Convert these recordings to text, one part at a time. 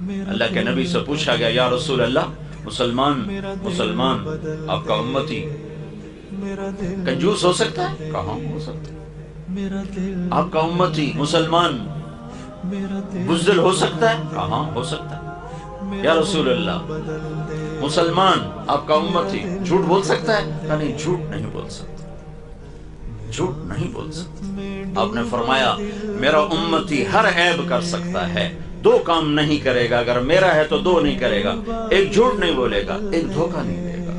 اللہ کے نبی سے پوچھا گیا یا رسول اللہ مسلمان آپ کا امتی کنجوس ہو سکتا ہے؟ کہاں ہو سکتا ہے؟ آپ کا امتی مسلمان بزدل ہو سکتا ہے؟ کہاں ہو سکتا ہے؟ یا رسول اللہ مسلمان آپ کا امتی جھوٹ بول سکتا ہے؟ کہا نہیں، جھوٹ نہیں بول سکتا، جھوٹ نہیں بول سکتا۔ آپ نے فرمایا میرا امتی ہر عیب کر سکتا ہے، دو کام نہیں کرے گا، اگر میرا ہے تو دو نہیں کرے گا، ایک جھوٹ نہیں بولے گا، ایک دھوکہ نہیں دے گا۔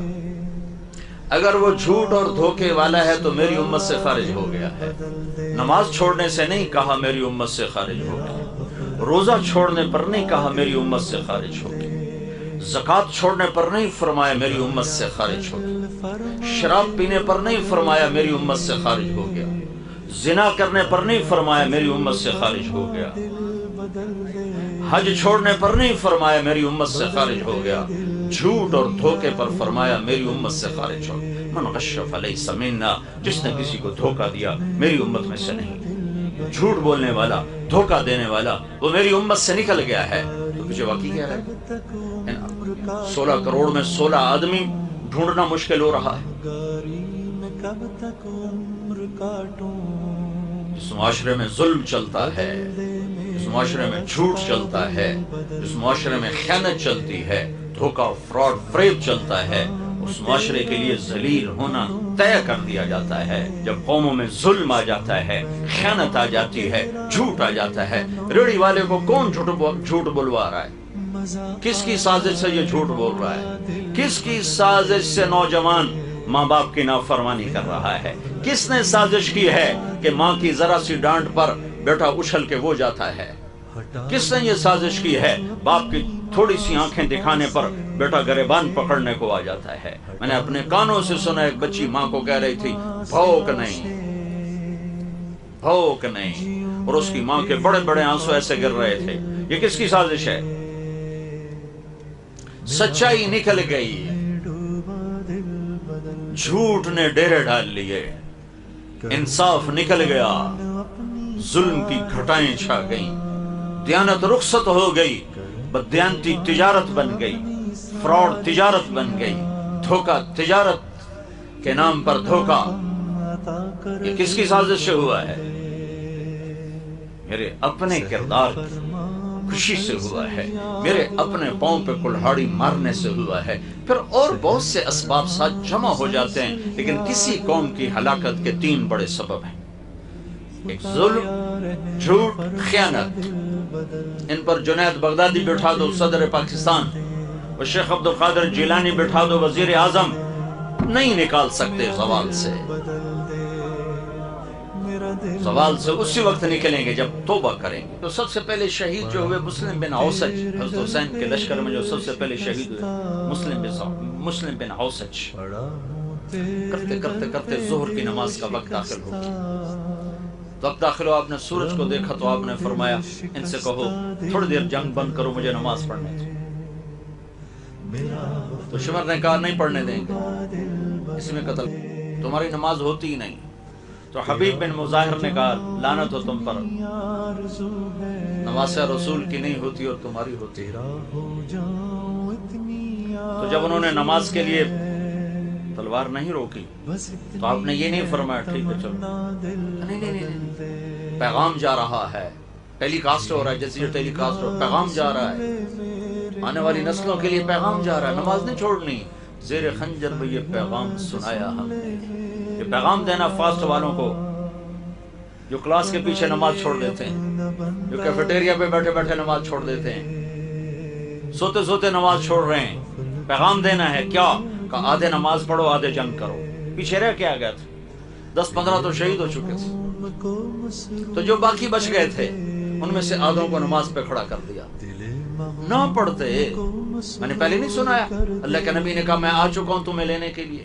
اگر وہ جھوٹ اور دھوکے والا ہے تو میری امت سے خارج ہو گیا ہے۔ نماز چھوڑنے سے نہیں کہا میری امت سے خارج ہو گیا، روزہ چھوڑنے پر نہیں کہا میری امت سے خارج ہو گیا، زکوٰۃ چھوڑنے پر نہیں فرمایا میری امت سے خارج ہو گیا، شراب پینے پر نہیں فرمایا میری امت سے خارج ہو گیا، زنا کرنے پر نہیں فرمایا میری امت سے خارج ہو گیا، حج چھوڑنے پر نہیں فرمایا میری امت سے خارج ہو گیا، جھوٹ اور دھوکے پر فرمایا میری امت سے خارج ہو گیا۔ من غش فلیس منا، جس نے کسی کو دھوکہ دیا میری امت میں سے نہیں۔ جھوٹ بولنے والا، دھوکہ دینے والا، وہ میری امت سے نکل گیا ہے۔ تو مجھے واقعی کہہ رہا ہے 16 کروڑ میں 16 آدمی ڈھونڈنا مشکل ہو رہا ہے۔ اس معاشرے میں ظلم چلتا ہے، اس معاشرے میں جھوٹ چلتا ہے، اس معاشرے میں خیانت چلتی ہے، دھوکہ، فراڈ، فریب چلتا ہے، اس معاشرے کے لیے ذلیل ہونا طے کر دیا جاتا ہے۔ جب قوموں میں ظلم آ جاتا ہے، خیانت آ جاتی ہے، جھوٹ آ جاتا ہے، ریڑھی والے کو کون جھوٹ بلوا رہا ہے؟ کس کی سازش سے یہ جھوٹ بول رہا ہے؟ کس کی سازش سے نوجوان ماں باپ کی نافرمانی کر رہا ہے؟ کس نے سازش کی ہے کہ ماں کی ذرا سی ڈانٹ پر بیٹا اچھل کے وہ جاتا ہے؟ کس نے یہ سازش کی ہے باپ کی تھوڑی سی آنکھیں دکھانے پر بیٹا گریبان پکڑنے کو آ جاتا ہے؟ میں نے اپنے کانوں سے سنا ایک بچی ماں کو کہہ رہی تھی بھوک نہیں، بھوک نہیں، اور اس کی ماں کے بڑے بڑے آنسو ایسے گر رہے تھے۔ یہ کس کی سازش ہے؟ سچائی نکل گئی، جھوٹ نے ڈیرے ڈال لیے، انصاف نکل گیا، ظلم کی گھٹائیں چھا گئیں، دیانت رخصت ہو گئی، بددیانتی تجارت بن گئی، فراڈ تجارت بن گئی، دھوکہ تجارت کے نام پر دھوکہ۔ یہ کس کی سازش سے ہوا ہے؟ میرے اپنے کردار کی خوشی سے ہوا ہے، میرے اپنے پاؤں پہ کلہاڑی مارنے سے ہوا ہے۔ پھر اور بہت سے اسباب ساتھ جمع ہو جاتے ہیں، لیکن کسی قوم کی ہلاکت کے 3 بڑے سبب ہیں، ایک ظلم، جھوٹ، خیانت۔ ان پر جنید بغدادی بٹھا دو صدر پاکستان، اور شیخ عبد القادر جیلانی بٹھا دو وزیر اعظم، نہیں نکال سکتے زوال سے۔ زوال سے اسی وقت نکلیں گے جب توبہ کریں گے۔ تو سب سے پہلے شہید جو ہوئے مسلم بن اوسج، حضرت حسین کے لشکر میں جو سب سے پہلے شہید ہوئے مسلم بن اوسج، کرتے کرتے کرتے ظہر کی نماز کا وقت داخل ہو گیا۔ وقت داخل ہو، آپ نے سورج کو دیکھا تو آپ نے فرمایا ان سے کہو تھوڑی دیر جنگ بند کرو، مجھے نماز پڑھنے دو۔ تو شمر نے کہا نہیں پڑھنے دیں گے، اس میں قتل، تمہاری نماز ہوتی ہی نہیں۔ تو حبیب بن مظاہر نے کہا لعنت ہو تم پر، نماز رسول کی نہیں ہوتی اور تمہاری ہوتی ہے۔ تو جب انہوں نے نماز کے لیے تلوار نہیں روکی تو آپ نے یہ نہیں فرمایا ٹھیک ہے چلو، نہیں، پیغام جا رہا ہے، ٹیلی کاسٹ ہو رہا ہے، جیسے ٹیلی کاسٹ ہو، پیغام جا رہا ہے، آنے والی نسلوں کے لیے پیغام جا رہا ہے، نماز نہیں چھوڑنی۔ زیر خنجر میں یہ پیغام سنایا ہم نے، یہ پیغام دینا فاسٹ والوں کو جو کلاس کے پیچھے نماز چھوڑ دیتے ہیں، جو کیفیٹیریا پہ بیٹھے بیٹھے نماز چھوڑ دیتے ہیں، سوتے سوتے نماز چھوڑ رہے ہیں۔ پیغام دینا ہے کیا؟ کہ آدھے نماز پڑھو آدھے جنگ کرو۔ پیچھے رہ کے آ گیا تھا، 10-15 تو شہید ہو چکے تھے، تو جو باقی بچ گئے تھے ان میں سے آدھوں کو نماز پہ کھڑا کر دیا۔ نہ پڑھتے، میں نے پہلے نہیں سنایا اللہ کے نبی نے کہا میں آ چکا ہوں تمہیں لینے کے لیے،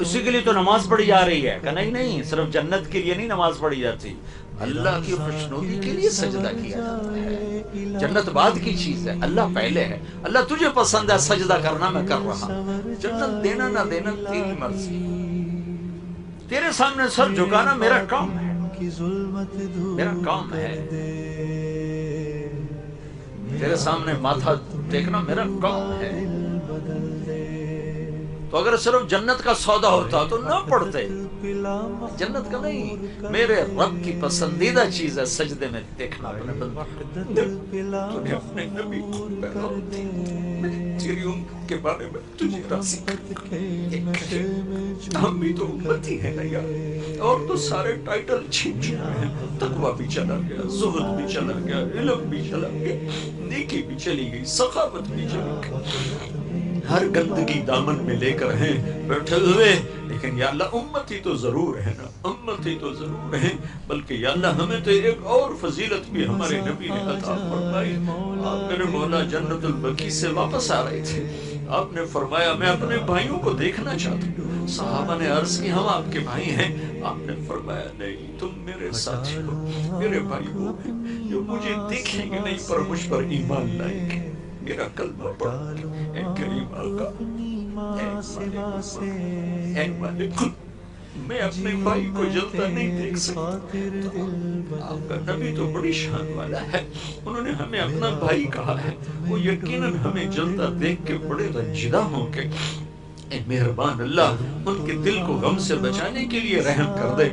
اسی کے لیے تو نماز پڑھی جا رہی ہے۔ کہ نہیں، صرف جنت کے لیے نہیں نماز پڑھی جاتی، اللہ کی خوشنودی کے لیے سجدہ کیا جاتا ہے۔ جنت بعد کی چیز ہے، اللہ پہلے ہے۔ اللہ تجھے پسند ہے سجدہ کرنا، میں کر رہا ہوں، جنت دینا نہ دینا تیری مرضی، تیرے سامنے سر جھکانا میرا کام ہے، میرا کام ہے۔ تیرے سامنے ماتھا ٹیکنا میرا کام ہے. تو اگر صرف جنت کا سودا ہوتا تو نہ پڑھتے. جنت کا نہیں، میرے رب کی پسندیدہ چیز ہے سجدے میں دیکھنا اپنے بندے. تو نے اپنے نبی کو پیغام دیا، تیری امت کے بارے میں تجھے راضی کر. ہم بھی تو امتی ہیں نا یار، اور تو سارے ٹائٹل چھین چکے ہیں. تقویٰ بھی چلا گیا، زہد بھی چلا گیا، علم بھی چلا گیا، نیکی بھی چلی گئی، سخاوت بھی چلی گئی، ہر گندگی دامن میں لے کر ہیں بیٹھے ہوئے. لیکن یا اللہ امتی تو ضرور ہے نا، امتی تو ضرور ہے. بلکہ یا اللہ ہمیں تو ایک اور فضیلت بھی ہمارے نبی نے عطا فرمائی. آپ میرے مولا جنت البقیع سے واپس آ رہے تھے، آپ نے فرمایا میں اپنے بھائیوں کو دیکھنا چاہتا ہوں. صحابہ نے عرض کی ہم آپ کے بھائی ہیں. آپ نے فرمایا نہیں، تم میرے ساتھی ہو، میرے بھائی وہ ہیں جو مجھے دیکھیں گے نہیں پر مجھ پر ایمان لائیں گے. میرا کلمہ پڑھو اے کریم آقا، اے مالک، میں اپنے بھائی کو جلتا نہیں دیکھ سکتا. آپ کا نبی تو بڑی شان والا ہے، انہوں نے ہمیں اپنا بھائی کہا ہے، وہ یقیناً ہمیں جلتا دیکھ کے بڑے رنجیدہ ہوں گے. اے مہربان اللہ، ان کے دل کو غم سے بچانے کے لیے رحم کر دے.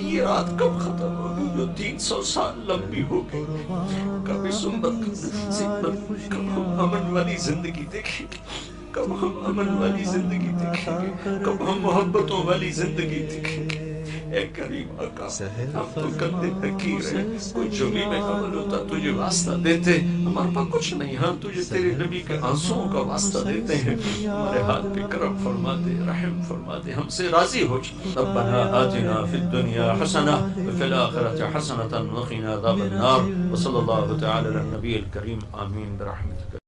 یہ رات کب ختم ہوگی جو 300 سال لمبی ہو گئی؟ کبھی سمت کب ہم امن والی زندگی دیکھیں گے؟ کب ہم امن والی زندگی دیکھیں گے؟ کب ہم محبتوں والی زندگی دیکھیں گے؟ اے کریم آقا، ہم تو گندے حقیر ہیں، کوئی جو بھی میں عمل ہوتا تجھے واسطہ دیتے. ہمارے پاس کچھ نہیں، ہم تجھے تیرے نبی کے آنسوؤں کا واسطہ دیتے ہیں. ہمارے ہاتھ پہ کرم فرما دے، رحم فرما دے، ہم سے راضی ہو جا. ربنا آتنا فی الدنیا حسنہ وفی الآخرۃ حسنۃ وقنا عذاب النار. وصلی اللہ تعالی علی النبی الکریم. آمین برحمتک.